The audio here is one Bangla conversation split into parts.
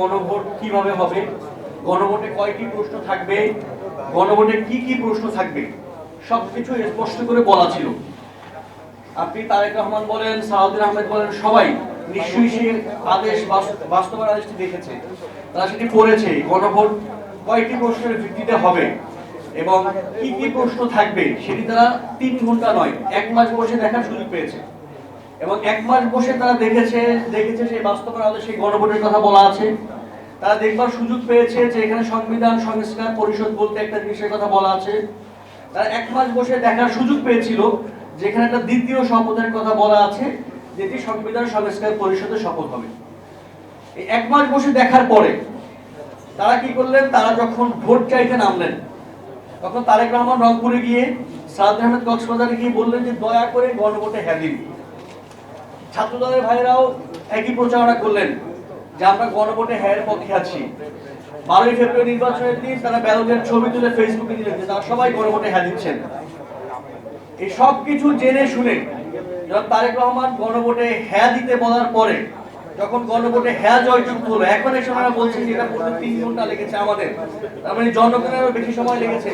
গণভোট কিভাবে হবে, গণভোটে কয়টি প্রশ্ন থাকবে, গণভোটে কি কি প্রশ্ন থাকবে সবকিছু স্পষ্ট করে বলা ছিল। আপনি তারেক রহমান বলেন, সালাউদ্দিন আহমেদ বলেন, সবাই নিশ্চয়ই সেই আদেশ বাস্তবায়ন আদেশটি দেখেছে, তারা সেটি পড়েছে। গণভোট কয়টি প্রশ্নের ভিত্তিতে হবে এবং কি কি প্রশ্ন থাকবে সেটি তারা 3 ঘন্টা নয় 1 মাস বসে দেখার সুযোগ পেয়েছে এবং 1 মাস বসে তারা দেখেছে সেই বাস্তবায়ন আদেশে গণভোটের কথা বলা আছে। তারা দেখবার সুযোগ পেয়েছে যে এখানে সংবিধান সংস্কার পরিষদ বলতে একটা জিনিসের কথা বলা আছে। তারা 1 মাস বসে দেখার সুযোগ পেয়েছিল যেখানে একটা দ্বিতীয় শপথের কথা বলা আছে, যেটি সংবিধান সংস্কার পরিষদের শপথ হবে। এই 1 মাস বসে দেখার পরে তারা কি করলেন, তারা যখন ভোট চাইতে নামলেন তখন তারেক রহমান রংপুরে গিয়ে, সালাউদ্দিন আহমেদ কক্সবাজারে গিয়ে বললেন যে দয়া করে গণভোটে হ্যাঁ দিন। ছাত্র দলের ভাইরাও একই প্রচারণা করলেন যে আমরা গণভোটে হ্যাঁ এর পক্ষে আছি। 12ই ফেব্রুয়ারি নির্বাচনের দিন তারা ব্যালটের ছবি তুলে ফেসবুকে দিলেন যে তারা সবাই গণভোটে হ্যাঁ দিচ্ছেন। এই সব কিছু জেনে শুনে যখন তারেক রহমান গণভোটে হ্যাঁ দিতে বলার পরে যখন গণভোটে হ্যাঁ জয়যুক্ত হলো, এখন এই সময় বলছেন যে এটা পড়তে 3 ঘন্টা লেগেছে আমাদের, তার মানে জনগণেরও বেশি সময় লেগেছে।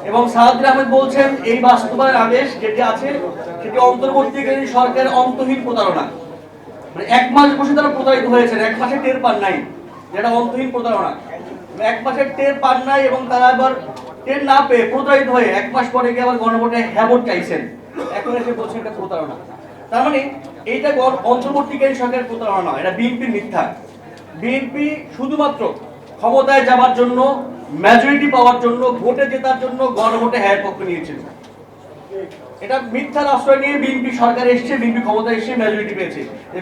এবং সালাউদ্দিন আহমেদ বলছেন এই বাস্তবায়ন আদেশ যেটি আছে সেটি অন্তর্বর্তীকালীন সরকারের অন্তহীন প্রতারণা। মানে 1 মাস বসে তারা প্রতারিত হয়েছেন, 1 মাসে টের পান নাই যেটা অন্তহীন প্রতারণা। 1 মাসে টের পান নাই এবং তারা আবার টের না পেয়ে প্রতারিত হয়ে 1 মাস পরে গিয়ে আবার গণভোটে হ্যাঁ ভোট চাইছেন, এখন এসে বলছেন এটা প্রতারণা। তার মানে এইটা অন্তর্বর্তীকালীন সরকারের প্রতারণা নয়, এটা বিএনপির মিথ্যা। বিএনপি শুধুমাত্র ক্ষমতায় যাবার জন্য, মেজরিটি পাওয়ার জন্য, ভোটে জেতার জন্য গণভোটে হ্যাঁ পক্ষ নিয়েছিল। এটা মিথ্যার আশ্রয় নিয়ে বিএনপি সরকার এসেছে, বিএনপি ক্ষমতায় এসে মেজরিটি পেয়েছে।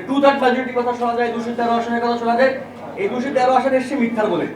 2/3 মেজরিটির কথা শোনা যায়, 213 আসনের কথা শোনা যায়, এই 213 আসন এসেছে মিথ্যার বলে।